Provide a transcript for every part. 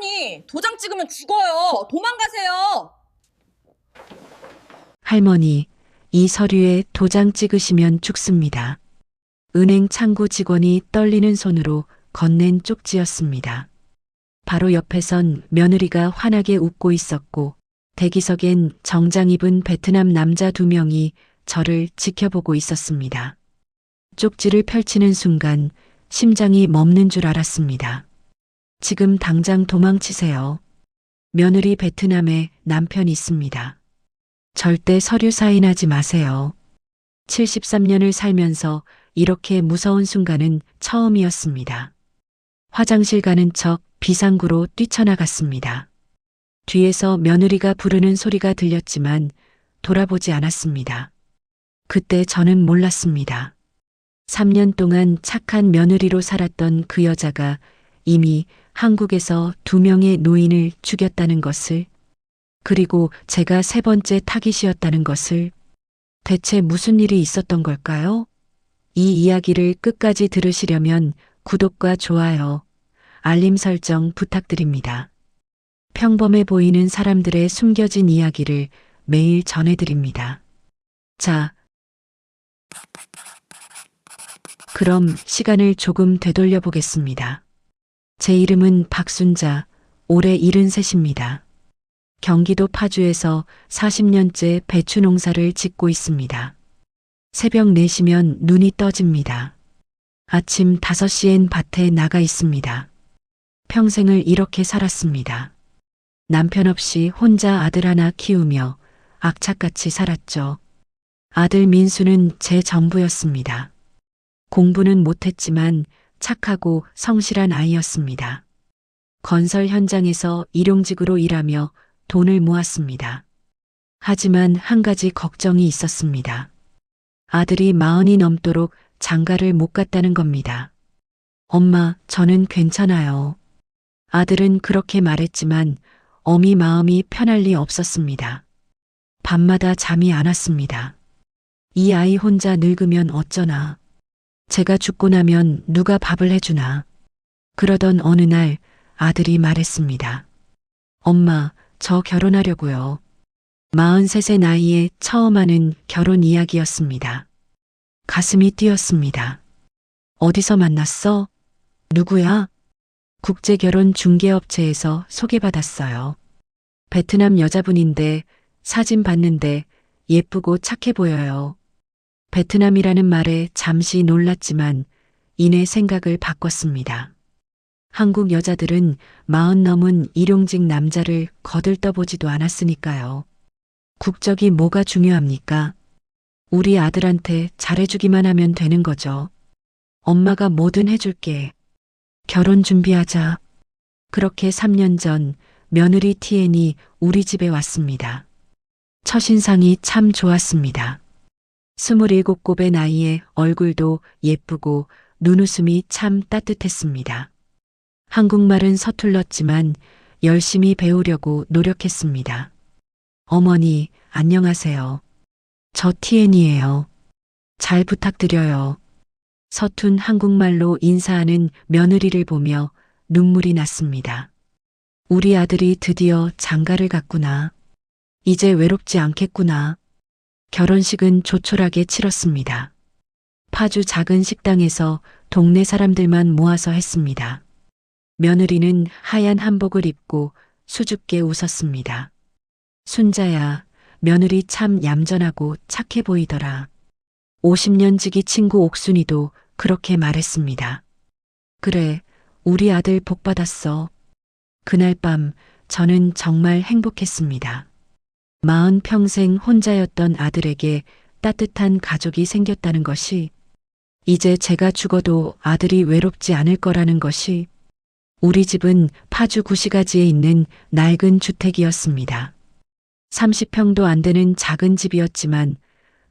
할머니, 도장 찍으면 죽어요. 도망가세요. 할머니, 이 서류에 도장 찍으시면 죽습니다. 은행 창구 직원이 떨리는 손으로 건넨 쪽지였습니다. 바로 옆에선 며느리가 환하게 웃고 있었고 대기석엔 정장 입은 베트남 남자 2명이 저를 지켜보고 있었습니다. 쪽지를 펼치는 순간 심장이 멎는 줄 알았습니다. 지금 당장 도망치세요. 며느리 베트남에 남편이 있습니다. 절대 서류 사인하지 마세요. 73년을 살면서 이렇게 무서운 순간은 처음이었습니다. 화장실 가는 척 비상구로 뛰쳐나갔습니다. 뒤에서 며느리가 부르는 소리가 들렸지만 돌아보지 않았습니다. 그때 저는 몰랐습니다. 3년 동안 착한 며느리로 살았던 그 여자가 이미 한국에서 2명의 노인을 죽였다는 것을, 그리고 제가 3번째 타깃이었다는 것을. 대체 무슨 일이 있었던 걸까요? 이 이야기를 끝까지 들으시려면 구독과 좋아요, 알림 설정 부탁드립니다. 평범해 보이는 사람들의 숨겨진 이야기를 매일 전해드립니다. 자, 그럼 시간을 조금 되돌려 보겠습니다. 제 이름은 박순자, 올해 73입니다. 경기도 파주에서 40년째 배추 농사를 짓고 있습니다. 새벽 4시면 눈이 떠집니다. 아침 5시엔 밭에 나가 있습니다. 평생을 이렇게 살았습니다. 남편 없이 혼자 아들 하나 키우며 악착같이 살았죠. 아들 민수는 제 전부였습니다. 공부는 못했지만 착하고 성실한 아이였습니다. 건설 현장에서 일용직으로 일하며 돈을 모았습니다. 하지만 한 가지 걱정이 있었습니다. 아들이 40이 넘도록 장가를 못 갔다는 겁니다. 엄마, 저는 괜찮아요. 아들은 그렇게 말했지만 어미 마음이 편할 리 없었습니다. 밤마다 잠이 안 왔습니다. 이 아이 혼자 늙으면 어쩌나. 제가 죽고 나면 누가 밥을 해주나. 그러던 어느 날 아들이 말했습니다. 엄마, 저 결혼하려고요. 43세 나이에 처음 하는 결혼 이야기였습니다. 가슴이 뛰었습니다. 어디서 만났어? 누구야? 국제결혼 중개업체에서 소개받았어요. 베트남 여자분인데 사진 봤는데 예쁘고 착해 보여요. 베트남이라는 말에 잠시 놀랐지만 이내 생각을 바꿨습니다. 한국 여자들은 40 넘은 일용직 남자를 거들떠보지도 않았으니까요. 국적이 뭐가 중요합니까? 우리 아들한테 잘해주기만 하면 되는 거죠. 엄마가 뭐든 해줄게. 결혼 준비하자. 그렇게 3년 전 며느리 티엔이 우리 집에 왔습니다. 첫인상이 참 좋았습니다. 27곱의 나이에 얼굴도 예쁘고 눈웃음이 참 따뜻했습니다. 한국말은 서툴렀지만 열심히 배우려고 노력했습니다. 어머니, 안녕하세요. 저 티엔이에요. 잘 부탁드려요. 서툰 한국말로 인사하는 며느리를 보며 눈물이 났습니다. 우리 아들이 드디어 장가를 갔구나. 이제 외롭지 않겠구나. 결혼식은 조촐하게 치렀습니다. 파주 작은 식당에서 동네 사람들만 모아서 했습니다. 며느리는 하얀 한복을 입고 수줍게 웃었습니다. 순자야, 며느리 참 얌전하고 착해 보이더라. 50년 지기 친구 옥순이도 그렇게 말했습니다. 그래, 우리 아들 복 받았어. 그날 밤 저는 정말 행복했습니다. 40평생 혼자였던 아들에게 따뜻한 가족이 생겼다는 것이, 이제 제가 죽어도 아들이 외롭지 않을 거라는 것이. 우리 집은 파주 구시가지에 있는 낡은 주택이었습니다. 30평도 안 되는 작은 집이었지만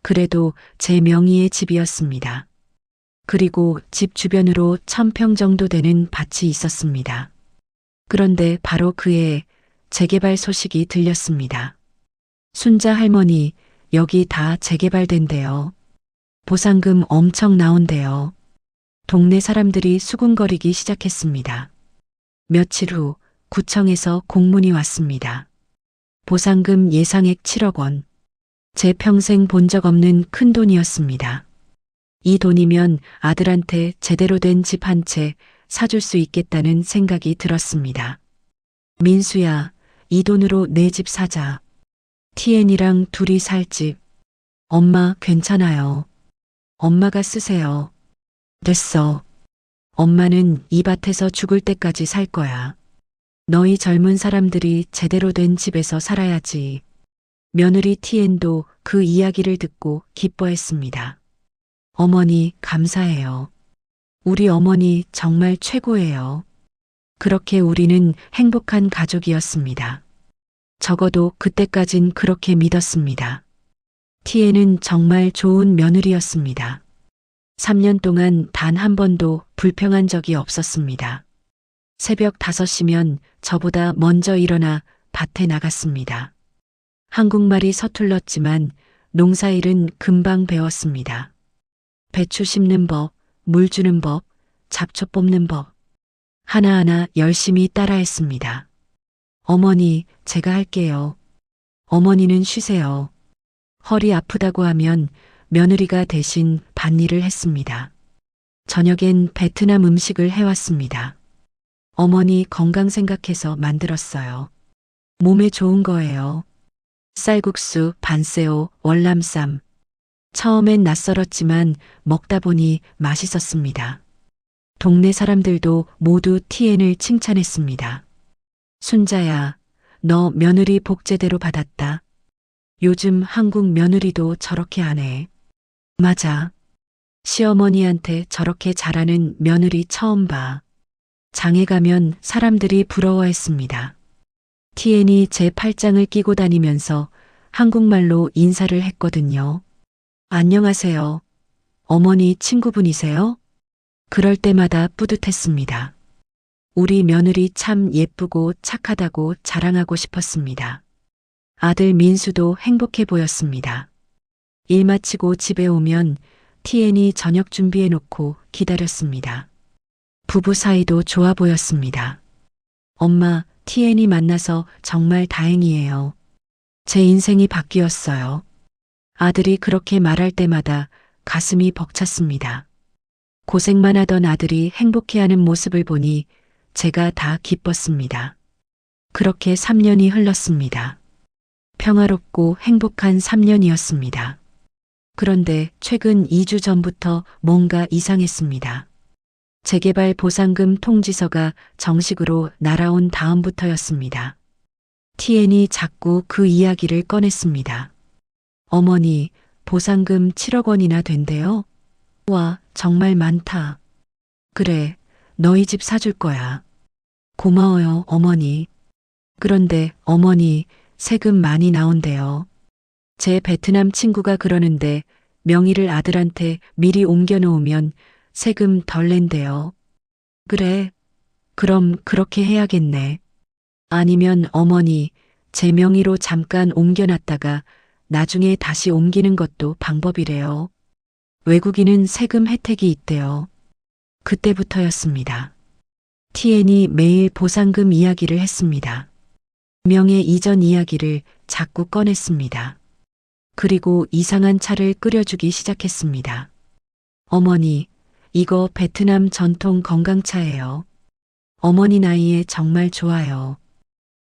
그래도 제 명의의 집이었습니다. 그리고 집 주변으로 1000평 정도 되는 밭이 있었습니다. 그런데 바로 그해 재개발 소식이 들렸습니다. 순자 할머니, 여기 다 재개발된대요. 보상금 엄청 나온대요. 동네 사람들이 수군거리기 시작했습니다. 며칠 후 구청에서 공문이 왔습니다. 보상금 예상액 7억 원. 제 평생 본 적 없는 큰 돈이었습니다. 이 돈이면 아들한테 제대로 된 집 한 채 사줄 수 있겠다는 생각이 들었습니다. 민수야, 이 돈으로 내 집 사자. 티엔이랑 둘이 살 집. 엄마 괜찮아요. 엄마가 쓰세요. 됐어. 엄마는 이 밭에서 죽을 때까지 살 거야. 너희 젊은 사람들이 제대로 된 집에서 살아야지. 며느리 티엔도 그 이야기를 듣고 기뻐했습니다. 어머니 감사해요. 우리 어머니 정말 최고예요. 그렇게 우리는 행복한 가족이었습니다. 적어도 그때까진 그렇게 믿었습니다. 티엔은 정말 좋은 며느리였습니다. 3년 동안 단 한 번도 불평한 적이 없었습니다. 새벽 5시면 저보다 먼저 일어나 밭에 나갔습니다. 한국말이 서툴렀지만 농사일은 금방 배웠습니다. 배추 심는 법, 물 주는 법, 잡초 뽑는 법. 하나하나 열심히 따라했습니다. 어머니, 제가 할게요. 어머니는 쉬세요. 허리 아프다고 하면 며느리가 대신 밭일을 했습니다. 저녁엔 베트남 음식을 해왔습니다. 어머니 건강 생각해서 만들었어요. 몸에 좋은 거예요. 쌀국수, 반새우, 월남쌈. 처음엔 낯설었지만 먹다 보니 맛있었습니다. 동네 사람들도 모두 티엔을 칭찬했습니다. 순자야, 너 며느리 복 제대로 받았다. 요즘 한국 며느리도 저렇게 안 해. 맞아. 시어머니한테 저렇게 잘하는 며느리 처음 봐. 장에 가면 사람들이 부러워했습니다. 티엔이 제 팔짱을 끼고 다니면서 한국말로 인사를 했거든요. 안녕하세요. 어머니 친구분이세요? 그럴 때마다 뿌듯했습니다. 우리 며느리 참 예쁘고 착하다고 자랑하고 싶었습니다. 아들 민수도 행복해 보였습니다. 일 마치고 집에 오면 티엔이 저녁 준비해 놓고 기다렸습니다. 부부 사이도 좋아 보였습니다. 엄마, 티엔이 만나서 정말 다행이에요. 제 인생이 바뀌었어요. 아들이 그렇게 말할 때마다 가슴이 벅찼습니다. 고생만 하던 아들이 행복해하는 모습을 보니 제가 다 기뻤습니다. 그렇게 3년이 흘렀습니다. 평화롭고 행복한 3년이었습니다. 그런데 최근 2주 전부터 뭔가 이상했습니다. 재개발 보상금 통지서가 정식으로 날아온 다음부터였습니다. 티엔이 자꾸 그 이야기를 꺼냈습니다. 어머니, 보상금 7억 원이나 된대요? 와, 정말 많다. 그래, 너희 집 사줄 거야. 고마워요, 어머니. 그런데 어머니, 세금 많이 나온대요. 제 베트남 친구가 그러는데 명의를 아들한테 미리 옮겨 놓으면 세금 덜 낸대요. 그래, 그럼 그렇게 해야겠네. 아니면 어머니, 제 명의로 잠깐 옮겨놨다가 나중에 다시 옮기는 것도 방법이래요. 외국인은 세금 혜택이 있대요. 그때부터였습니다. 티엔이 매일 보상금 이야기를 했습니다. 명예 이전 이야기를 자꾸 꺼냈습니다. 그리고 이상한 차를 끓여주기 시작했습니다. 어머니, 이거 베트남 전통 건강차예요. 어머니 나이에 정말 좋아요.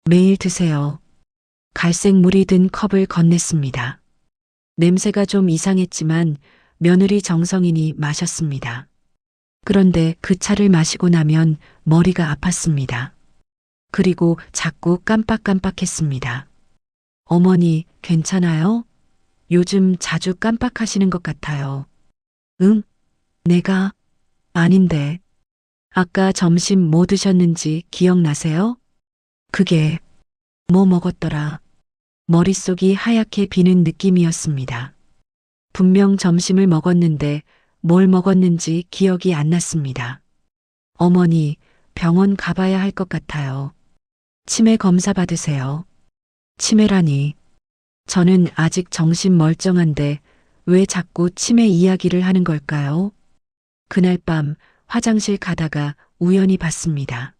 매일 드세요. 갈색 물이 든 컵을 건넸습니다. 냄새가 좀 이상했지만 며느리 정성인이 마셨습니다. 그런데 그 차를 마시고 나면 머리가 아팠습니다. 그리고 자꾸 깜빡깜빡했습니다. 어머니, 괜찮아요? 요즘 자주 깜빡하시는 것 같아요. 응? 내가? 아닌데. 아까 점심 뭐 드셨는지 기억나세요? 그게 뭐 먹었더라. 머릿속이 하얗게 비는 느낌이었습니다. 분명 점심을 먹었는데 뭘 먹었는지 기억이 안 났습니다. 어머니, 병원 가봐야 할 것 같아요. 치매 검사 받으세요. 치매라니. 저는 아직 정신 멀쩡한데 왜 자꾸 치매 이야기를 하는 걸까요? 그날 밤 화장실 가다가 우연히 봤습니다.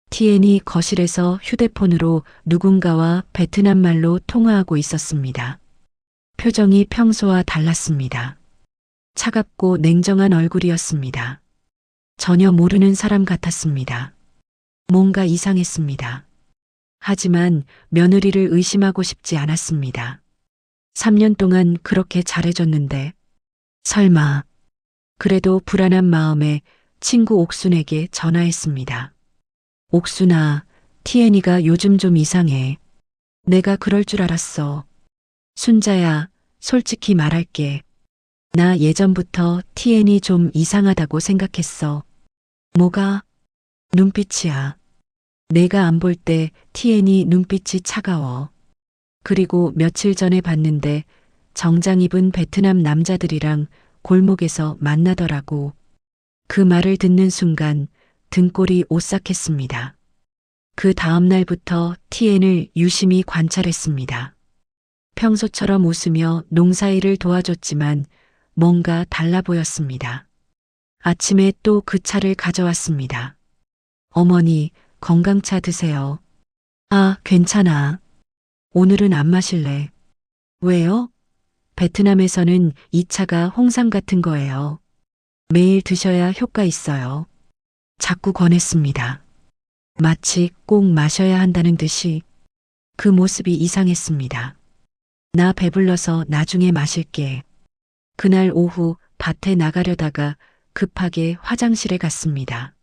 티엔이 거실에서 휴대폰으로 누군가와 베트남 말로 통화하고 있었습니다. 표정이 평소와 달랐습니다. 차갑고 냉정한 얼굴이었습니다. 전혀 모르는 사람 같았습니다. 뭔가 이상했습니다. 하지만 며느리를 의심하고 싶지 않았습니다. 3년 동안 그렇게 잘해줬는데 설마. 그래도 불안한 마음에 친구 옥순에게 전화했습니다. 옥순아, 티엔이가 요즘 좀 이상해. 내가 그럴 줄 알았어. 순자야, 솔직히 말할게. 나 예전부터 티엔이 좀 이상하다고 생각했어. 뭐가? 눈빛이야. 내가 안 볼 때 티엔이 눈빛이 차가워. 그리고 며칠 전에 봤는데 정장 입은 베트남 남자들이랑 골목에서 만나더라고. 그 말을 듣는 순간 등골이 오싹했습니다. 그 다음 날부터 티엔을 유심히 관찰했습니다. 평소처럼 웃으며 농사일을 도와줬지만 뭔가 달라 보였습니다. 아침에 또 그 차를 가져왔습니다. 어머니, 건강차 드세요. 아, 괜찮아. 오늘은 안 마실래. 왜요? 베트남에서는 이 차가 홍삼 같은 거예요. 매일 드셔야 효과 있어요. 자꾸 권했습니다. 마치 꼭 마셔야 한다는 듯이 그 모습이 이상했습니다. 나 배불러서 나중에 마실게. 그날 오후 밭에 나가려다가 급하게 화장실에 갔습니다.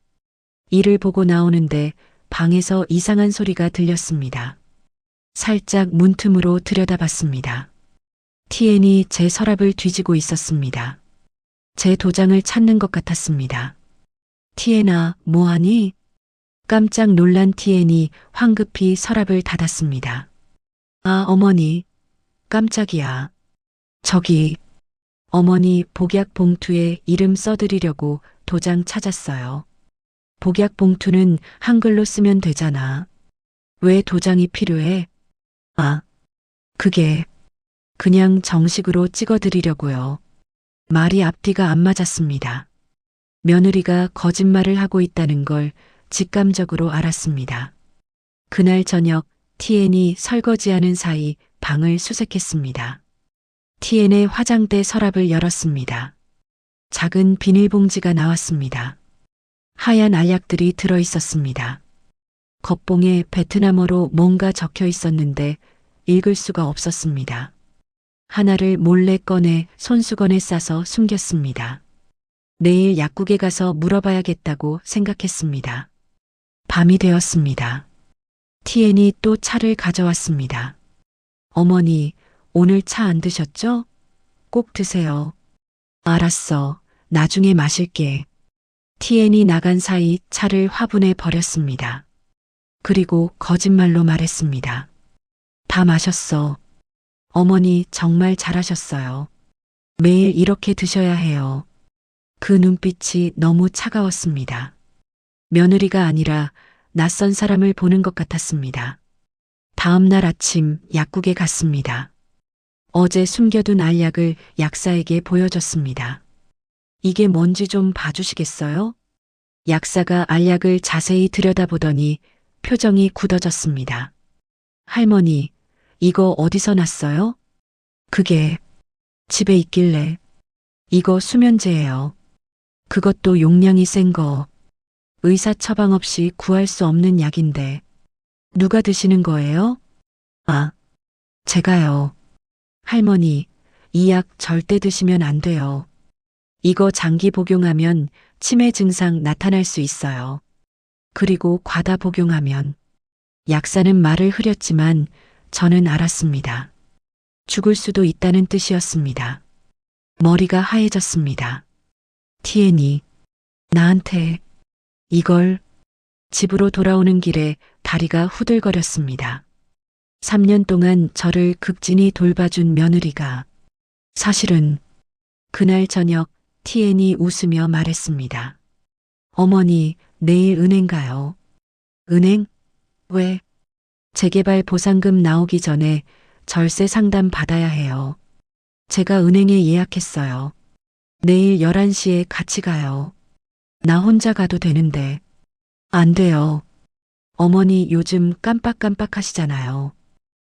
이를 보고 나오는데 방에서 이상한 소리가 들렸습니다. 살짝 문틈으로 들여다봤습니다. 티엔이 제 서랍을 뒤지고 있었습니다. 제 도장을 찾는 것 같았습니다. 티엔아, 뭐하니? 깜짝 놀란 티엔이 황급히 서랍을 닫았습니다. 아, 어머니. 깜짝이야. 저기. 어머니 복약 봉투에 이름 써드리려고 도장 찾았어요. 복약 봉투는 한글로 쓰면 되잖아. 왜 도장이 필요해? 아, 그게 그냥 정식으로 찍어드리려고요. 말이 앞뒤가 안 맞았습니다. 며느리가 거짓말을 하고 있다는 걸 직감적으로 알았습니다. 그날 저녁 티엔이 설거지하는 사이 방을 수색했습니다. 티엔의 화장대 서랍을 열었습니다. 작은 비닐봉지가 나왔습니다. 하얀 알약들이 들어 있었습니다. 겉봉에 베트남어로 뭔가 적혀 있었는데 읽을 수가 없었습니다. 하나를 몰래 꺼내 손수건에 싸서 숨겼습니다. 내일 약국에 가서 물어봐야겠다고 생각했습니다. 밤이 되었습니다. 티엔이 또 차를 가져왔습니다. 어머니, 오늘 차 안 드셨죠? 꼭 드세요. 알았어. 나중에 마실게. 티엔이 나간 사이 차를 화분에 버렸습니다. 그리고 거짓말로 말했습니다. 다 마셨어. 어머니 정말 잘하셨어요. 매일 이렇게 드셔야 해요. 그 눈빛이 너무 차가웠습니다. 며느리가 아니라 낯선 사람을 보는 것 같았습니다. 다음 날 아침 약국에 갔습니다. 어제 숨겨둔 알약을 약사에게 보여줬습니다. 이게 뭔지 좀 봐주시겠어요? 약사가 알약을 자세히 들여다보더니 표정이 굳어졌습니다. 할머니, 이거 어디서 났어요? 그게 집에 있길래. 이거 수면제예요. 그것도 용량이 센 거. 의사 처방 없이 구할 수 없는 약인데. 누가 드시는 거예요? 아, 제가요. 할머니, 이 약 절대 드시면 안 돼요. 이거 장기 복용하면 치매 증상 나타날 수 있어요. 그리고 과다 복용하면. 약사는 말을 흐렸지만 저는 알았습니다. 죽을 수도 있다는 뜻이었습니다. 머리가 하얘졌습니다. 티엔이 나한테 이걸. 집으로 돌아오는 길에 다리가 후들거렸습니다. 3년 동안 저를 극진히 돌봐준 며느리가 사실은 그날 저녁 티엔이 웃으며 말했습니다. 어머니, 내일 은행 가요. 은행? 왜? 재개발 보상금 나오기 전에 절세 상담 받아야 해요. 제가 은행에 예약했어요. 내일 11시에 같이 가요. 나 혼자 가도 되는데. 안 돼요. 어머니 요즘 깜빡깜빡 하시잖아요.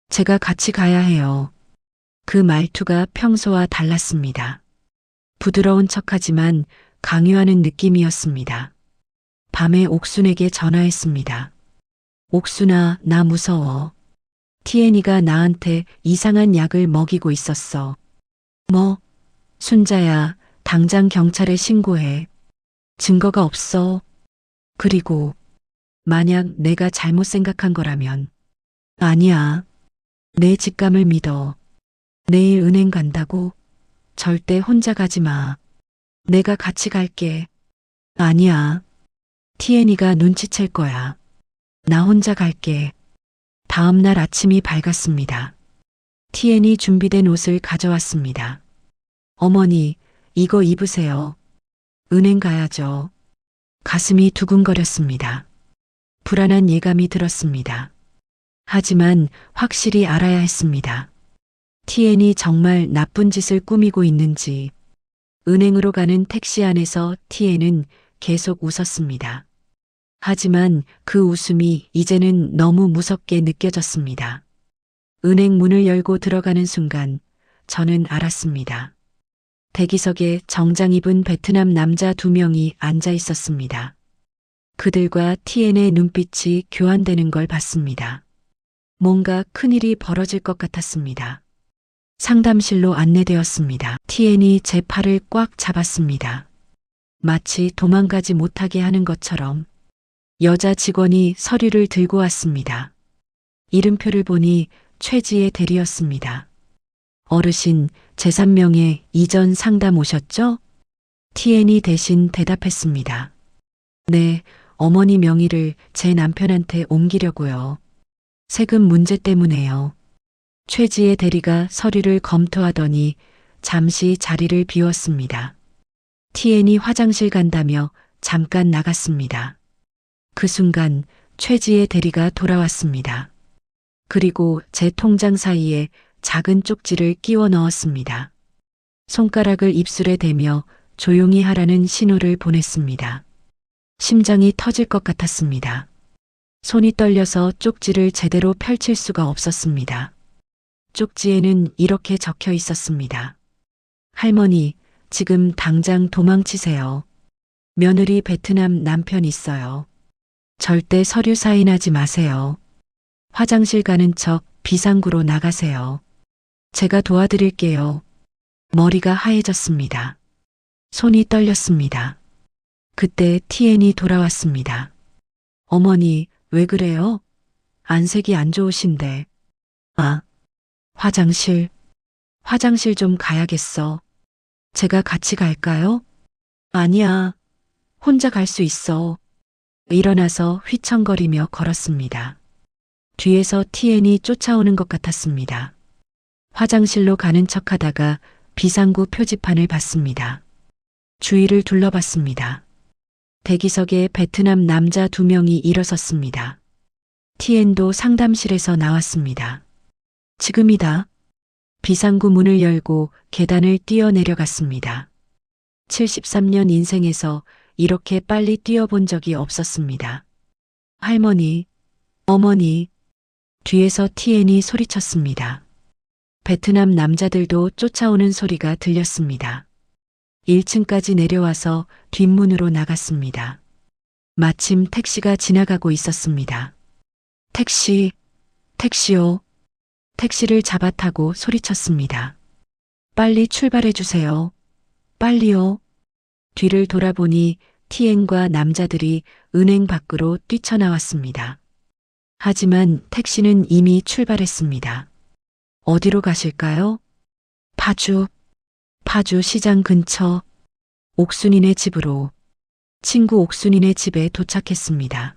제가 같이 가야 해요. 그 말투가 평소와 달랐습니다. 부드러운 척하지만 강요하는 느낌이었습니다. 밤에 옥순에게 전화했습니다. 옥순아, 나 무서워. 티엔이가 나한테 이상한 약을 먹이고 있었어. 뭐? 순자야, 당장 경찰에 신고해. 증거가 없어. 그리고 만약 내가 잘못 생각한 거라면 아니야. 내 직감을 믿어. 내일 은행 간다고? 절대 혼자 가지 마. 내가 같이 갈게. 아니야. 티엔이가 눈치챌 거야. 나 혼자 갈게. 다음 날 아침이 밝았습니다. 티엔이 준비된 옷을 가져왔습니다. 어머니, 이거 입으세요. 은행 가야죠. 가슴이 두근거렸습니다. 불안한 예감이 들었습니다. 하지만 확실히 알아야 했습니다. 티엔이 정말 나쁜 짓을 꾸미고 있는지. 은행으로 가는 택시 안에서 티엔은 계속 웃었습니다. 하지만 그 웃음이 이제는 너무 무섭게 느껴졌습니다. 은행 문을 열고 들어가는 순간 저는 알았습니다. 대기석에 정장 입은 베트남 남자 2명이 앉아 있었습니다. 그들과 티엔의 눈빛이 교환되는 걸 봤습니다. 뭔가 큰일이 벌어질 것 같았습니다. 상담실로 안내되었습니다. 티엔이 제 팔을 꽉 잡았습니다. 마치 도망가지 못하게 하는 것처럼 여자 직원이 서류를 들고 왔습니다. 이름표를 보니 최지의 대리였습니다. 어르신, 제3명의 이전 상담 오셨죠? 티엔이 대신 대답했습니다. 네, 어머니 명의를 제 남편한테 옮기려고요. 세금 문제 때문에요. 최지의 대리가 서류를 검토하더니 잠시 자리를 비웠습니다. 티엔이 화장실 간다며 잠깐 나갔습니다. 그 순간 최지의 대리가 돌아왔습니다. 그리고 제 통장 사이에 작은 쪽지를 끼워 넣었습니다. 손가락을 입술에 대며 조용히 하라는 신호를 보냈습니다. 심장이 터질 것 같았습니다. 손이 떨려서 쪽지를 제대로 펼칠 수가 없었습니다. 쪽지에는 이렇게 적혀 있었습니다. 할머니, 지금 당장 도망치세요. 며느리 베트남 남편 있어요. 절대 서류 사인하지 마세요. 화장실 가는 척 비상구로 나가세요. 제가 도와드릴게요. 머리가 하얘졌습니다. 손이 떨렸습니다. 그때 티엔이 돌아왔습니다. 어머니, 왜 그래요? 안색이 안 좋으신데. 아, 화장실 좀 가야겠어. 제가 같이 갈까요? 아니야. 혼자 갈 수 있어. 일어나서 휘청거리며 걸었습니다. 뒤에서 티엔이 쫓아오는 것 같았습니다. 화장실로 가는 척하다가 비상구 표지판을 봤습니다. 주위를 둘러봤습니다. 대기석에 베트남 남자 2명이 일어섰습니다. 티엔도 상담실에서 나왔습니다. 지금이다. 비상구 문을 열고 계단을 뛰어내려갔습니다. 73년 인생에서 이렇게 빨리 뛰어본 적이 없었습니다. 할머니, 어머니, 뒤에서 티엔이 소리쳤습니다. 베트남 남자들도 쫓아오는 소리가 들렸습니다. 1층까지 내려와서 뒷문으로 나갔습니다. 마침 택시가 지나가고 있었습니다. 택시요. 택시를 잡아타고 소리쳤습니다. 빨리 출발해 주세요. 빨리요. 뒤를 돌아보니 티엔과 남자들이 은행 밖으로 뛰쳐나왔습니다. 하지만 택시는 이미 출발했습니다. 어디로 가실까요? 파주 시장 근처 옥순이네 집으로. 친구 옥순이네 집에 도착했습니다.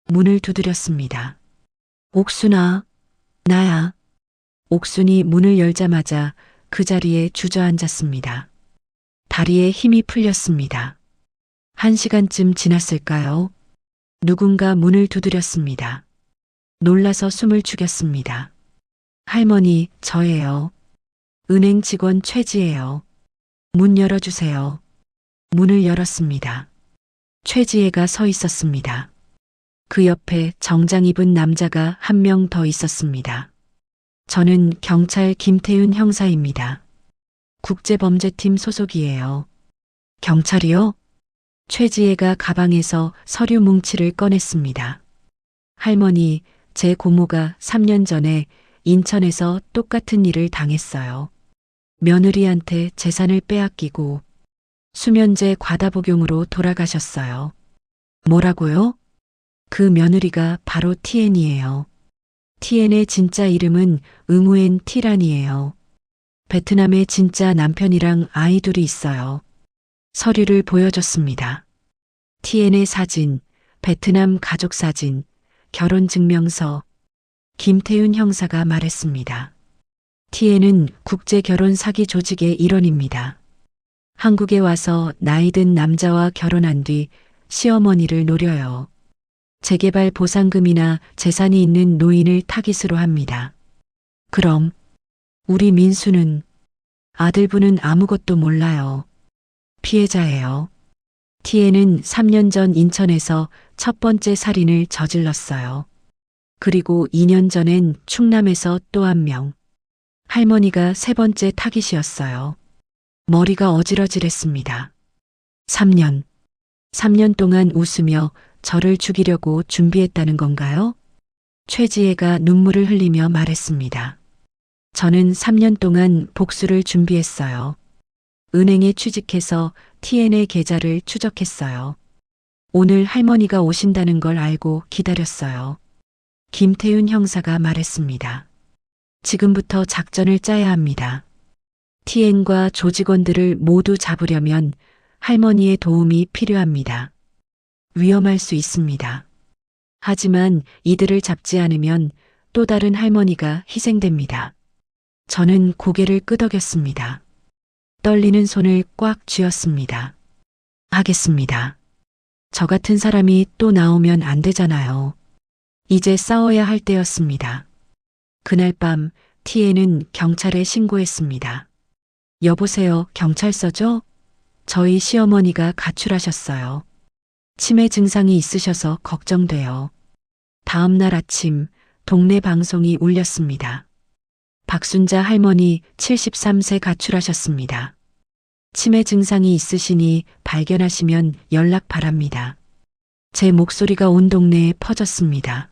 문을 두드렸습니다. 옥순아, 나야. 옥순이 문을 열자마자 그 자리에 주저앉았습니다. 다리에 힘이 풀렸습니다. 1시간쯤 지났을까요? 누군가 문을 두드렸습니다. 놀라서 숨을 죽였습니다. 할머니, 저예요. 은행 직원 최지혜요. 문 열어주세요. 문을 열었습니다. 최지혜가 서 있었습니다. 그 옆에 정장 입은 남자가 한 명 더 있었습니다. 저는 경찰 김태윤 형사입니다. 국제범죄팀 소속이에요. 경찰이요? 최지혜가 가방에서 서류 뭉치를 꺼냈습니다. 할머니, 제 고모가 3년 전에 인천에서 똑같은 일을 당했어요. 며느리한테 재산을 빼앗기고 수면제 과다 복용으로 돌아가셨어요. 뭐라고요? 그 며느리가 바로 티엔이에요. 티엔의 진짜 이름은 응우엔 티란이에요. 베트남에 진짜 남편이랑 아이 둘이 있어요. 서류를 보여줬습니다. 티엔의 사진, 베트남 가족 사진, 결혼 증명서. 김태윤 형사가 말했습니다. 티엔은 국제 결혼 사기 조직의 일원입니다. 한국에 와서 나이 든 남자와 결혼한 뒤 시어머니를 노려요. 재개발 보상금이나 재산이 있는 노인을 타깃으로 합니다. 그럼 우리 민수는, 아들분은 아무것도 몰라요. 피해자예요. 티에는 3년 전 인천에서 첫 번째 살인을 저질렀어요. 그리고 2년 전엔 충남에서 또 한 명. 할머니가 세 번째 타깃이었어요. 머리가 어지러질했습니다. 3년 동안 웃으며 저를 죽이려고 준비했다는 건가요? 최지혜가 눈물을 흘리며 말했습니다. 저는 3년 동안 복수를 준비했어요. 은행에 취직해서 TN의 계좌를 추적했어요. 오늘 할머니가 오신다는 걸 알고 기다렸어요. 김태윤 형사가 말했습니다. 지금부터 작전을 짜야 합니다. TN과 조직원들을 모두 잡으려면 할머니의 도움이 필요합니다. 위험할 수 있습니다. 하지만 이들을 잡지 않으면 또 다른 할머니가 희생됩니다. 저는 고개를 끄덕였습니다. 떨리는 손을 꽉 쥐었습니다. 하겠습니다. 저 같은 사람이 또 나오면 안 되잖아요. 이제 싸워야 할 때였습니다. 그날 밤 티에는 경찰에 신고했습니다. 여보세요, 경찰서죠? 저희 시어머니가 가출하셨어요. 치매 증상이 있으셔서 걱정돼요. 다음 날 아침 동네 방송이 울렸습니다. 박순자 할머니 73세 가출하셨습니다. 치매 증상이 있으시니 발견하시면 연락 바랍니다. 제 목소리가 온 동네에 퍼졌습니다.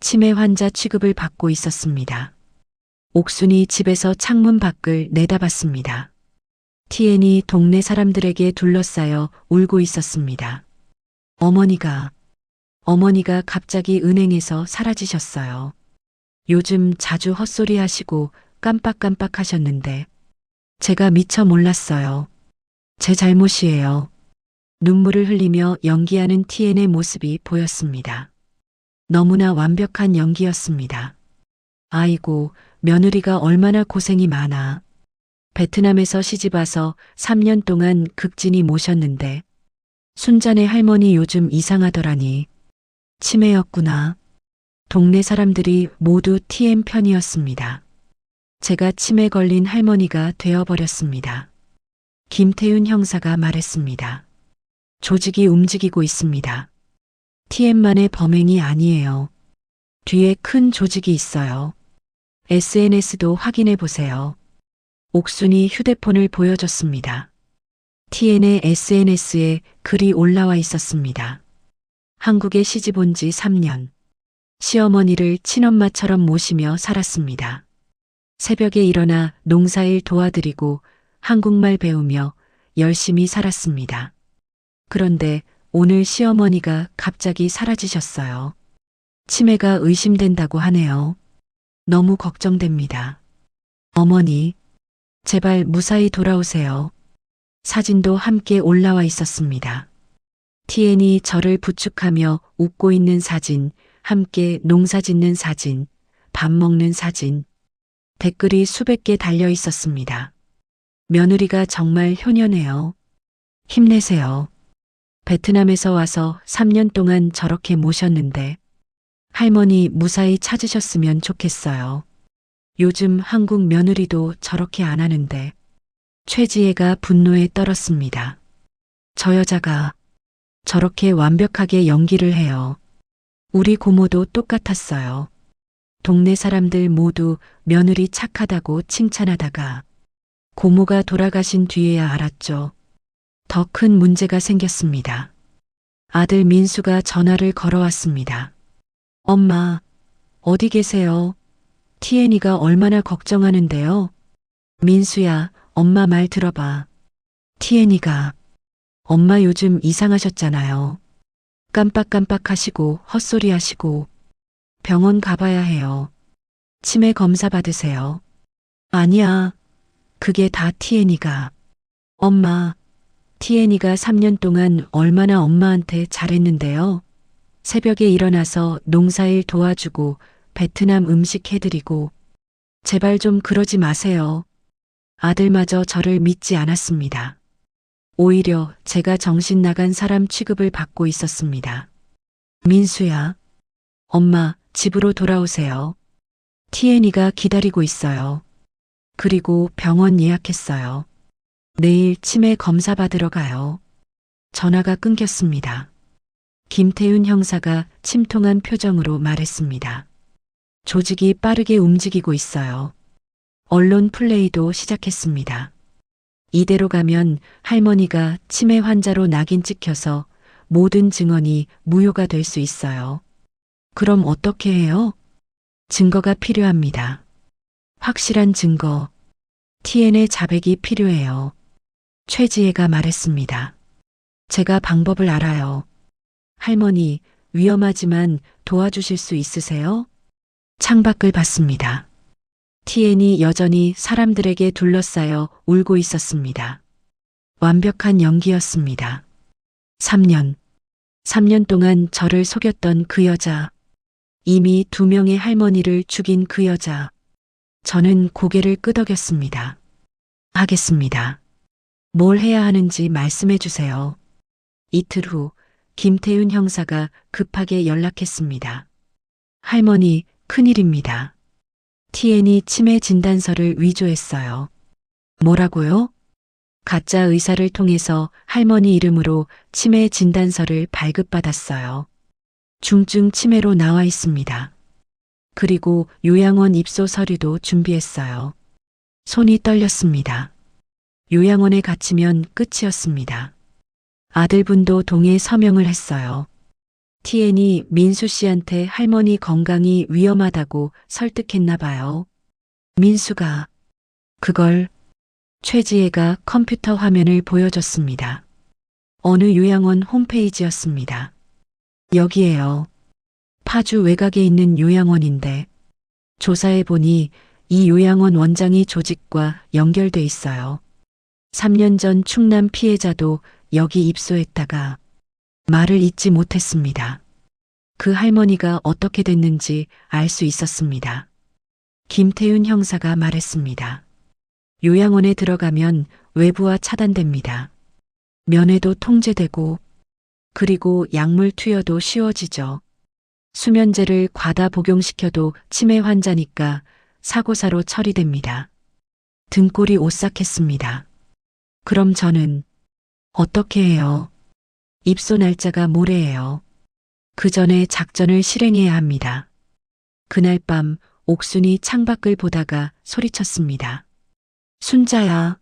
치매 환자 취급을 받고 있었습니다. 옥순이 집에서 창문 밖을 내다봤습니다. 티엔이 동네 사람들에게 둘러싸여 울고 있었습니다. 어머니가 갑자기 은행에서 사라지셨어요. 요즘 자주 헛소리 하시고 깜빡깜빡 하셨는데 제가 미처 몰랐어요. 제 잘못이에요. 눈물을 흘리며 연기하는 티엔의 모습이 보였습니다. 너무나 완벽한 연기였습니다. 아이고, 며느리가 얼마나 고생이 많아. 베트남에서 시집와서 3년 동안 극진히 모셨는데 순자네 할머니 요즘 이상하더라니. 치매였구나. 동네 사람들이 모두 TM 편이었습니다. 제가 치매 걸린 할머니가 되어버렸습니다. 김태윤 형사가 말했습니다. 조직이 움직이고 있습니다. TM만의 범행이 아니에요. 뒤에 큰 조직이 있어요. SNS도 확인해 보세요. 옥순이 휴대폰을 보여줬습니다. TN의 SNS에 글이 올라와 있었습니다. 한국에 시집 온 지 3년. 시어머니를 친엄마처럼 모시며 살았습니다. 새벽에 일어나 농사일 도와드리고 한국말 배우며 열심히 살았습니다. 그런데 오늘 시어머니가 갑자기 사라지셨어요. 치매가 의심된다고 하네요. 너무 걱정됩니다. 어머니, 제발 무사히 돌아오세요. 사진도 함께 올라와 있었습니다. TN이 저를 부축하며 웃고 있는 사진, 함께 농사 짓는 사진, 밥 먹는 사진, 댓글이 수백 개 달려 있었습니다. 며느리가 정말 효녀네요. 힘내세요. 베트남에서 와서 3년 동안 저렇게 모셨는데 할머니 무사히 찾으셨으면 좋겠어요. 요즘 한국 며느리도 저렇게 안 하는데. 최지혜가 분노에 떨었습니다. 저 여자가 저렇게 완벽하게 연기를 해요. 우리 고모도 똑같았어요. 동네 사람들 모두 며느리 착하다고 칭찬하다가 고모가 돌아가신 뒤에야 알았죠. 더 큰 문제가 생겼습니다. 아들 민수가 전화를 걸어왔습니다. 엄마, 어디 계세요? 티엔이가 얼마나 걱정하는데요? 민수야, 엄마 말 들어봐. 티엔이가 엄마 요즘 이상하셨잖아요. 깜빡깜빡 하시고 헛소리 하시고 병원 가봐야 해요. 치매 검사 받으세요. 아니야. 그게 다 티엔이가. 엄마, 티엔이가 3년 동안 얼마나 엄마한테 잘했는데요. 새벽에 일어나서 농사일 도와주고 베트남 음식 해드리고 제발 좀 그러지 마세요. 아들마저 저를 믿지 않았습니다. 오히려 제가 정신 나간 사람 취급을 받고 있었습니다. 민수야, 엄마 집으로 돌아오세요. 티엔이가 기다리고 있어요. 그리고 병원 예약했어요. 내일 치매 검사 받으러 가요. 전화가 끊겼습니다. 김태윤 형사가 침통한 표정으로 말했습니다. 조직이 빠르게 움직이고 있어요. 언론 플레이도 시작했습니다. 이대로 가면 할머니가 치매 환자로 낙인 찍혀서 모든 증언이 무효가 될 수 있어요. 그럼 어떻게 해요? 증거가 필요합니다. 확실한 증거. TN의 자백이 필요해요. 최지혜가 말했습니다. 제가 방법을 알아요. 할머니, 위험하지만 도와주실 수 있으세요? 창밖을 봤습니다. TN이 여전히 사람들에게 둘러싸여 울고 있었습니다. 완벽한 연기였습니다. 3년 동안 저를 속였던 그 여자. 이미 2명의 할머니를 죽인 그 여자. 저는 고개를 끄덕였습니다. 하겠습니다. 뭘 해야 하는지 말씀해 주세요. 이틀 후 김태윤 형사가 급하게 연락했습니다. 할머니, 큰일입니다. TN이 치매 진단서를 위조했어요. 뭐라고요? 가짜 의사를 통해서 할머니 이름으로 치매 진단서를 발급받았어요. 중증 치매로 나와 있습니다. 그리고 요양원 입소 서류도 준비했어요. 손이 떨렸습니다. 요양원에 갇히면 끝이었습니다. 아들분도 동에 서명을 했어요. TN이 민수 씨한테 할머니 건강이 위험하다고 설득했나 봐요. 민수가 그걸 최지혜가 컴퓨터 화면을 보여줬습니다. 어느 요양원 홈페이지였습니다. 여기에요. 파주 외곽에 있는 요양원인데 조사해보니 이 요양원 원장이 조직과 연결돼 있어요. 3년 전 충남 피해자도 여기 입소했다가 말을 잇지 못했습니다. 그 할머니가 어떻게 됐는지 알 수 있었습니다. 김태윤 형사가 말했습니다. 요양원에 들어가면 외부와 차단됩니다. 면회도 통제되고 그리고 약물 투여도 쉬워지죠. 수면제를 과다 복용시켜도 치매 환자니까 사고사로 처리됩니다. 등골이 오싹했습니다. 그럼 저는 어떻게 해요? 입소 날짜가 모레예요. 그 전에 작전을 실행해야 합니다. 그날 밤 옥순이 창밖을 보다가 소리쳤습니다. 순자야,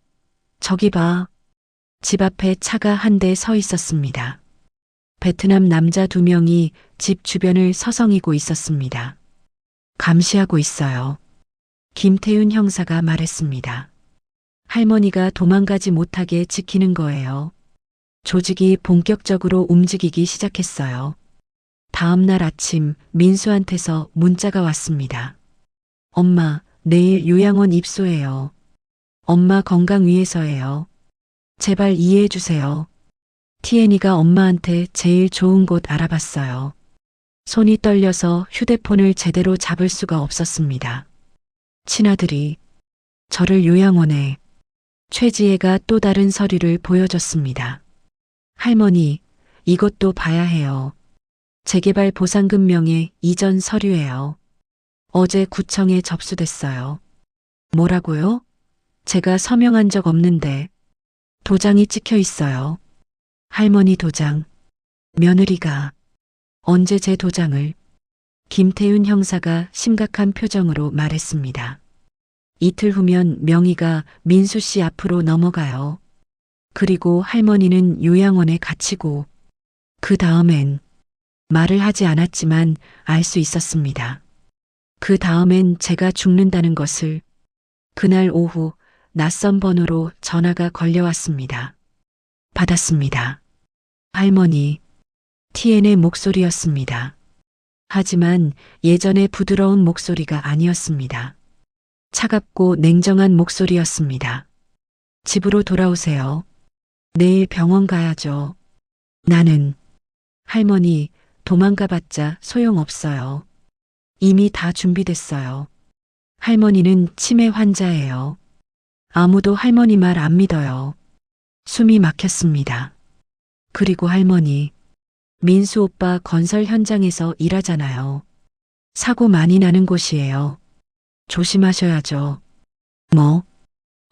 저기 봐. 집 앞에 차가 한 대 서 있었습니다. 베트남 남자 2명이 집 주변을 서성이고 있었습니다. 감시하고 있어요. 김태윤 형사가 말했습니다. 할머니가 도망가지 못하게 지키는 거예요. 조직이 본격적으로 움직이기 시작했어요. 다음 날 아침 민수한테서 문자가 왔습니다. 엄마, 내일 요양원 입소해요. 엄마 건강 위해서예요. 제발 이해해 주세요. TN이가 엄마한테 제일 좋은 곳 알아봤어요. 손이 떨려서 휴대폰을 제대로 잡을 수가 없었습니다. 친아들이 저를 요양원에 최지혜가 또 다른 서류를 보여줬습니다. 할머니, 이것도 봐야 해요. 재개발 보상금 명의 이전 서류예요. 어제 구청에 접수됐어요. 뭐라고요? 제가 서명한 적 없는데 도장이 찍혀 있어요. 할머니 도장. 며느리가 언제 제 도장을? 김태윤 형사가 심각한 표정으로 말했습니다. 이틀 후면 명의가 민수 씨 앞으로 넘어가요. 그리고 할머니는 요양원에 갇히고 그 다음엔 말을 하지 않았지만 알 수 있었습니다. 그 다음엔 제가 죽는다는 것을. 그날 오후 낯선 번호로 전화가 걸려왔습니다. 받았습니다. 할머니, TN의 목소리였습니다. 하지만 예전의 부드러운 목소리가 아니었습니다. 차갑고 냉정한 목소리였습니다. 집으로 돌아오세요. 내일 병원 가야죠. 나는 할머니 도망가봤자 소용없어요. 이미 다 준비됐어요. 할머니는 치매 환자예요. 아무도 할머니 말 안 믿어요. 숨이 막혔습니다. 그리고 할머니, 민수 오빠 건설 현장에서 일하잖아요. 사고 많이 나는 곳이에요. 조심하셔야죠.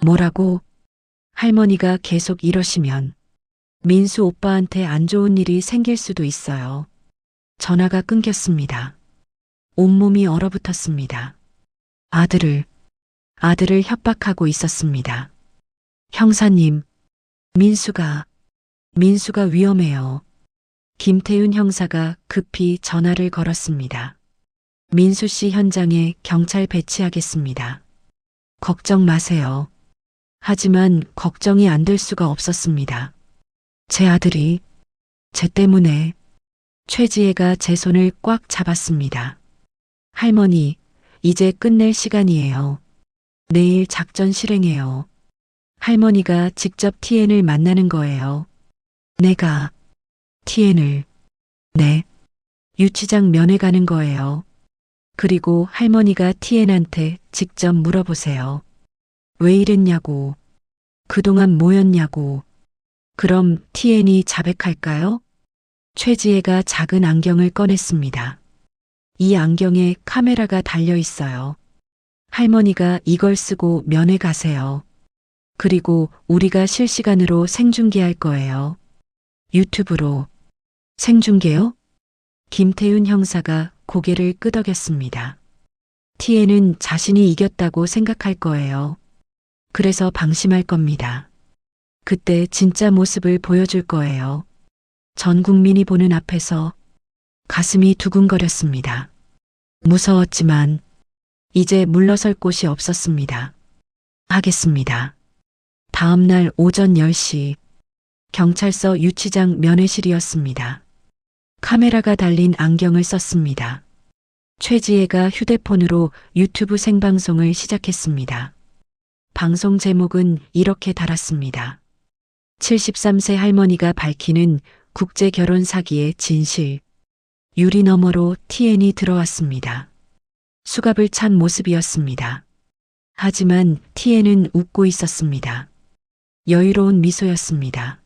뭐라고? 할머니가 계속 이러시면 민수 오빠한테 안 좋은 일이 생길 수도 있어요. 전화가 끊겼습니다. 온몸이 얼어붙었습니다. 아들을 협박하고 있었습니다. 형사님, 민수가 위험해요. 김태윤 형사가 급히 전화를 걸었습니다. 민수 씨 현장에 경찰 배치하겠습니다. 걱정 마세요. 하지만 걱정이 안 될 수가 없었습니다. 제 아들이 제 때문에. 최지혜가 제 손을 꽉 잡았습니다. 할머니, 이제 끝낼 시간이에요. 내일 작전 실행해요. 할머니가 직접 TN을 만나는 거예요. 내가 TN을. 네. 유치장 면회 가는 거예요. 그리고 할머니가 TN한테 직접 물어보세요. 왜 이랬냐고. 그동안 뭐였냐고. 그럼 TN이 자백할까요? 최지혜가 작은 안경을 꺼냈습니다. 이 안경에 카메라가 달려 있어요. 할머니가 이걸 쓰고 면회 가세요. 그리고 우리가 실시간으로 생중계할 거예요. 유튜브로. 생중계요? 김태윤 형사가 고개를 끄덕였습니다. TN은 자신이 이겼다고 생각할 거예요. 그래서 방심할 겁니다. 그때 진짜 모습을 보여줄 거예요. 전 국민이 보는 앞에서. 가슴이 두근거렸습니다. 무서웠지만 이제 물러설 곳이 없었습니다. 하겠습니다. 다음 날 오전 10시 경찰서 유치장 면회실이었습니다. 카메라가 달린 안경을 썼습니다. 최지혜가 휴대폰으로 유튜브 생방송을 시작했습니다. 방송 제목은 이렇게 달았습니다. 73세 할머니가 밝히는 국제 결혼 사기의 진실. 유리 너머로 TN이 들어왔습니다. 수갑을 찬 모습이었습니다. 하지만 TN은 웃고 있었습니다. 여유로운 미소였습니다.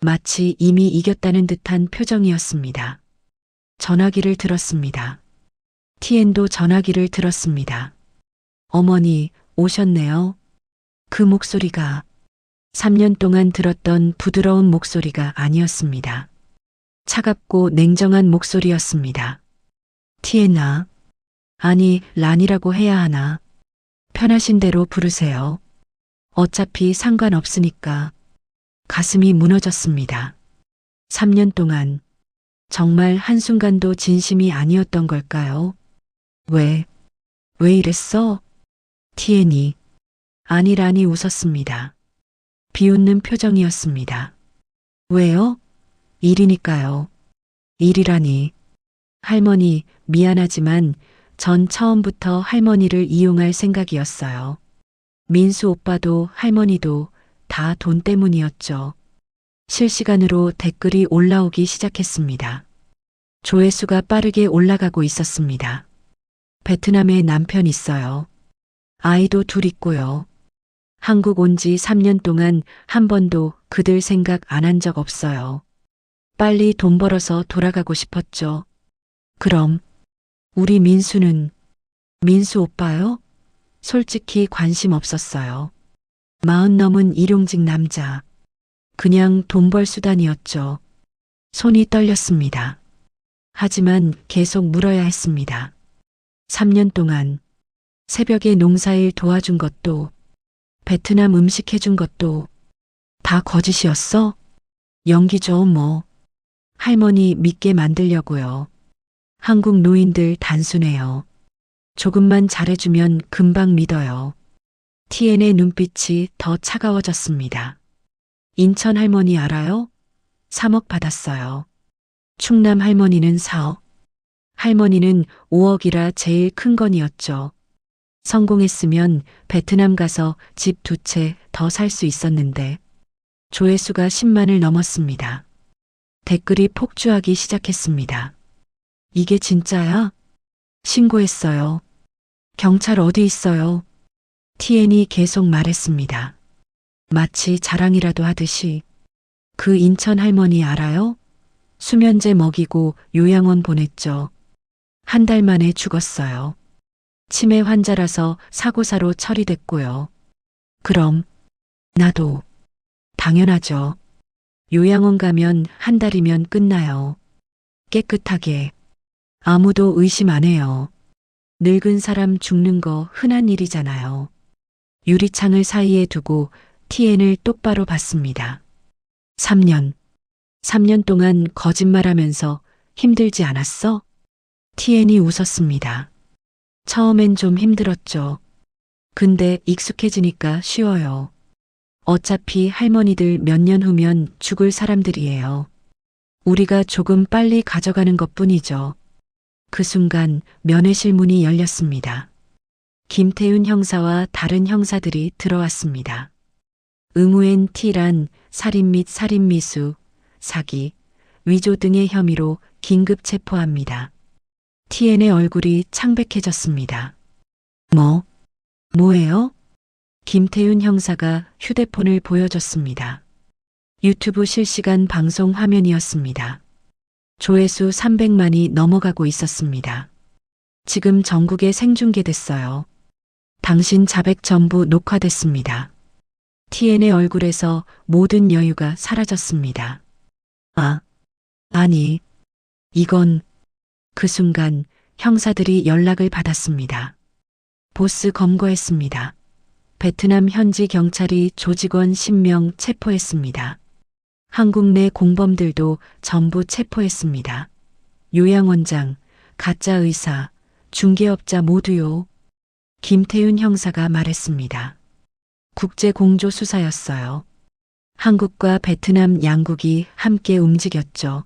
마치 이미 이겼다는 듯한 표정이었습니다. 전화기를 들었습니다. TN도 전화기를 들었습니다. 어머니, 오셨네요. 그 목소리가 3년 동안 들었던 부드러운 목소리가 아니었습니다. 차갑고 냉정한 목소리였습니다. TN아. 아니, 란이라고 해야 하나. 편하신 대로 부르세요. 어차피 상관없으니까. 가슴이 무너졌습니다. 3년 동안 정말 한순간도 진심이 아니었던 걸까요? 왜 이랬어? TN이. 아니, 란이 웃었습니다. 비웃는 표정이었습니다. 왜요? 일이니까요. 일이라니. 할머니, 미안하지만 전 처음부터 할머니를 이용할 생각이었어요. 민수 오빠도 할머니도 다 돈 때문이었죠. 실시간으로 댓글이 올라오기 시작했습니다. 조회수가 빠르게 올라가고 있었습니다. 베트남에 남편 있어요. 아이도 둘 있고요. 한국 온 지 3년 동안 한 번도 그들 생각 안 한 적 없어요. 빨리 돈 벌어서 돌아가고 싶었죠. 그럼 우리 민수는? 민수 오빠요? 솔직히 관심 없었어요. 40 넘은 일용직 남자. 그냥 돈 벌 수단이었죠. 손이 떨렸습니다. 하지만 계속 물어야 했습니다. 3년 동안 새벽에 농사일 도와준 것도 베트남 음식 해준 것도 다 거짓이었어? 연기죠, 뭐. 할머니 믿게 만들려고요. 한국 노인들 단순해요. 조금만 잘해주면 금방 믿어요. TN의 눈빛이 더 차가워졌습니다. 인천 할머니 알아요? 3억 받았어요. 충남 할머니는 4억. 할머니는 5억이라 제일 큰 건이었죠. 성공했으면 베트남 가서 집 2채 더 살 수 있었는데 조회수가 10만을 넘었습니다. 댓글이 폭주하기 시작했습니다. 이게 진짜야? 신고했어요. 경찰 어디 있어요? TN이 계속 말했습니다. 마치 자랑이라도 하듯이. 그 인천 할머니 알아요? 수면제 먹이고 요양원 보냈죠. 한 달 만에 죽었어요. 치매 환자라서 사고사로 처리됐고요. 그럼 나도 당연하죠. 요양원 가면 한 달이면 끝나요. 깨끗하게. 아무도 의심 안 해요. 늙은 사람 죽는 거 흔한 일이잖아요. 유리창을 사이에 두고 TN을 똑바로 봤습니다. 3년 동안 거짓말하면서 힘들지 않았어? TN이 웃었습니다. 처음엔 좀 힘들었죠. 근데 익숙해지니까 쉬워요. 어차피 할머니들 몇 년 후면 죽을 사람들이에요. 우리가 조금 빨리 가져가는 것뿐이죠. 그 순간 면회실 문이 열렸습니다. 김태윤 형사와 다른 형사들이 들어왔습니다. 의무엔 T란 살인 및 살인미수, 사기, 위조 등의 혐의로 긴급 체포합니다. TN의 얼굴이 창백해졌습니다. 뭐예요? 김태윤 형사가 휴대폰을 보여줬습니다. 유튜브 실시간 방송 화면이었습니다. 조회수 300만이 넘어가고 있었습니다. 지금 전국에 생중계됐어요. 당신 자백 전부 녹화됐습니다. TN의 얼굴에서 모든 여유가 사라졌습니다. 아니, 이건... 그 순간 형사들이 연락을 받았습니다. 보스 검거했습니다. 베트남 현지 경찰이 조직원 10명 체포했습니다. 한국 내 공범들도 전부 체포했습니다. 요양원장, 가짜 의사, 중개업자 모두요. 김태윤 형사가 말했습니다. 국제 공조 수사였어요. 한국과 베트남 양국이 함께 움직였죠.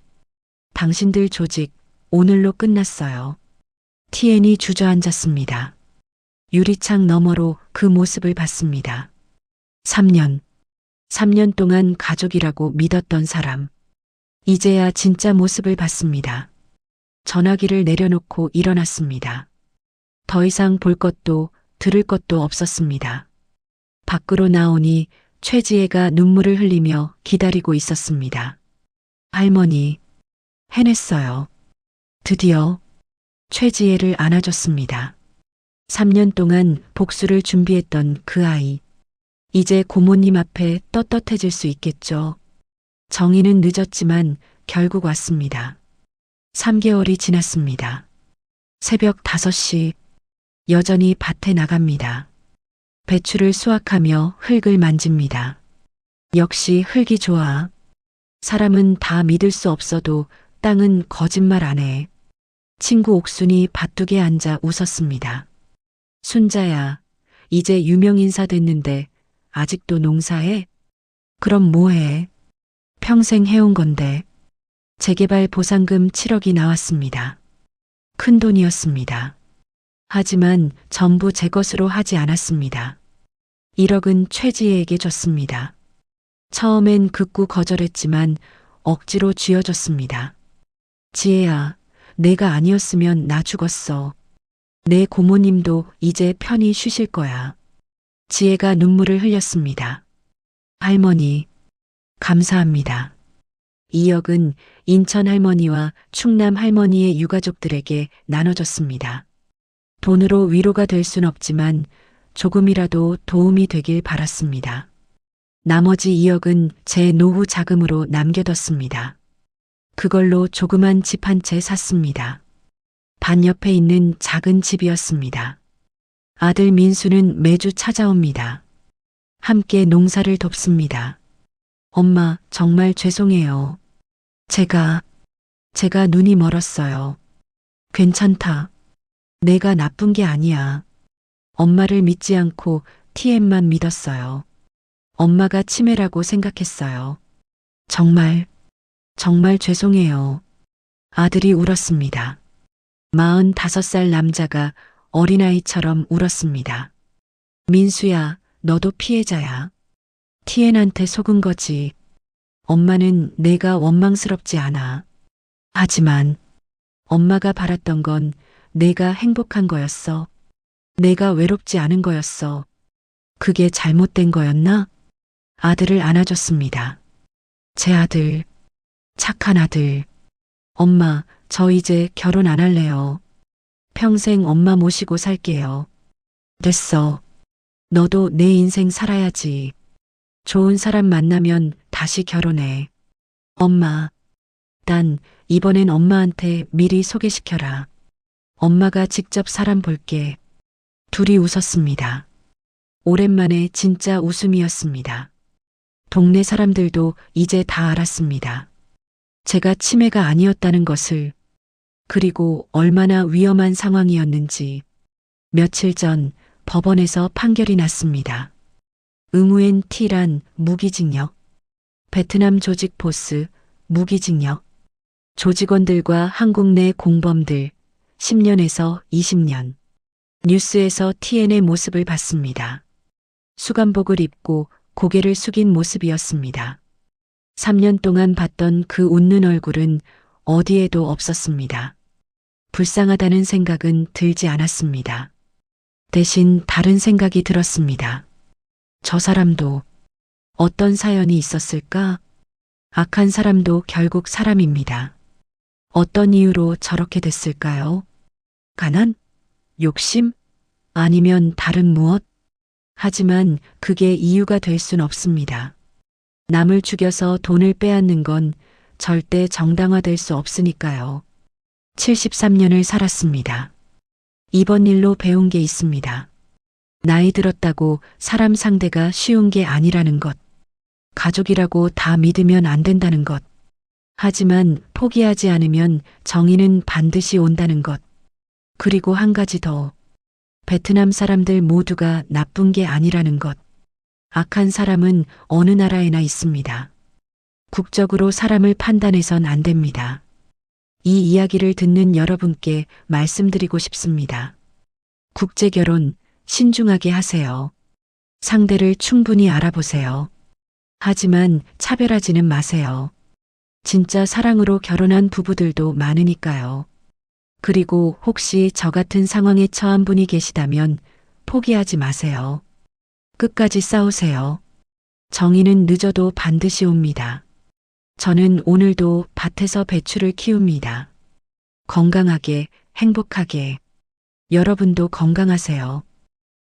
당신들 조직 오늘로 끝났어요. TN이 주저앉았습니다. 유리창 너머로 그 모습을 봤습니다. 3년 동안 가족이라고 믿었던 사람. 이제야 진짜 모습을 봤습니다. 전화기를 내려놓고 일어났습니다. 더 이상 볼 것도 들을 것도 없었습니다. 밖으로 나오니 최지혜가 눈물을 흘리며 기다리고 있었습니다. 할머니, 해냈어요. 드디어 최지혜를 안아줬습니다. 3년 동안 복수를 준비했던 그 아이. 이제 고모님 앞에 떳떳해질 수 있겠죠. 정의는 늦었지만 결국 왔습니다. 3개월이 지났습니다. 새벽 5시 여전히 밭에 나갑니다. 배추를 수확하며 흙을 만집니다. 역시 흙이 좋아. 사람은 다 믿을 수 없어도 땅은 거짓말 안 해. 친구 옥순이 밭둑에 앉아 웃었습니다. 순자야, 이제 유명인사 됐는데 아직도 농사해? 그럼 뭐해? 평생 해온 건데. 재개발 보상금 7억이 나왔습니다. 큰 돈이었습니다. 하지만 전부 제 것으로 하지 않았습니다. 1억은 최지혜에게 줬습니다. 처음엔 극구 거절했지만 억지로 쥐어줬습니다. 지혜야, 내가 아니었으면 나 죽었어. 내 고모님도 이제 편히 쉬실 거야. 지혜가 눈물을 흘렸습니다. 할머니, 감사합니다. 2억은 인천 할머니와 충남 할머니의 유가족들에게 나눠줬습니다. 돈으로 위로가 될 순 없지만 조금이라도 도움이 되길 바랐습니다. 나머지 2억은 제 노후 자금으로 남겨뒀습니다. 그걸로 조그만 집 한 채 샀습니다. 반 옆에 있는 작은 집이었습니다. 아들 민수는 매주 찾아옵니다. 함께 농사를 돕습니다. 엄마, 정말 죄송해요. 제가 눈이 멀었어요. 괜찮다. 내가 나쁜 게 아니야. 엄마를 믿지 않고 TM만 믿었어요. 엄마가 치매라고 생각했어요. 정말 죄송해요. 아들이 울었습니다. 45살 남자가 어린아이처럼 울었습니다. 민수야, 너도 피해자야. TN한테 속은 거지. 엄마는 내가 원망스럽지 않아. 하지만 엄마가 바랐던 건 내가 행복한 거였어. 내가 외롭지 않은 거였어. 그게 잘못된 거였나? 아들을 안아줬습니다. 제 아들, 착한 아들. 엄마, 저 이제 결혼 안 할래요. 평생 엄마 모시고 살게요. 됐어. 너도 내 인생 살아야지. 좋은 사람 만나면 다시 결혼해. 엄마, 난 이번엔 엄마한테 미리 소개시켜라. 엄마가 직접 사람 볼게. 둘이 웃었습니다. 오랜만에 진짜 웃음이었습니다. 동네 사람들도 이제 다 알았습니다. 제가 치매가 아니었다는 것을, 그리고 얼마나 위험한 상황이었는지. 며칠 전 법원에서 판결이 났습니다. 응우엔 티란 무기징역. 베트남 조직 보스 무기징역. 조직원들과 한국 내 공범들 10년에서 20년. 뉴스에서 TN의 모습을 봤습니다. 수감복을 입고 고개를 숙인 모습이었습니다. 3년 동안 봤던 그 웃는 얼굴은 어디에도 없었습니다. 불쌍하다는 생각은 들지 않았습니다. 대신 다른 생각이 들었습니다. 저 사람도 어떤 사연이 있었을까? 악한 사람도 결국 사람입니다. 어떤 이유로 저렇게 됐을까요? 가난? 욕심? 아니면 다른 무엇? 하지만 그게 이유가 될 순 없습니다. 남을 죽여서 돈을 빼앗는 건 절대 정당화될 수 없으니까요. 73년을 살았습니다. 이번 일로 배운 게 있습니다. 나이 들었다고 사람 상대가 쉬운 게 아니라는 것. 가족이라고 다 믿으면 안 된다는 것. 하지만 포기하지 않으면 정의는 반드시 온다는 것. 그리고 한 가지 더. 베트남 사람들 모두가 나쁜 게 아니라는 것. 악한 사람은 어느 나라에나 있습니다. 국적으로 사람을 판단해선 안 됩니다. 이 이야기를 듣는 여러분께 말씀드리고 싶습니다. 국제결혼 신중하게 하세요. 상대를 충분히 알아보세요. 하지만 차별하지는 마세요. 진짜 사랑으로 결혼한 부부들도 많으니까요. 그리고 혹시 저 같은 상황에 처한 분이 계시다면 포기하지 마세요. 끝까지 싸우세요. 정의는 늦어도 반드시 옵니다. 저는 오늘도 밭에서 배추를 키웁니다. 건강하게, 행복하게. 여러분도 건강하세요.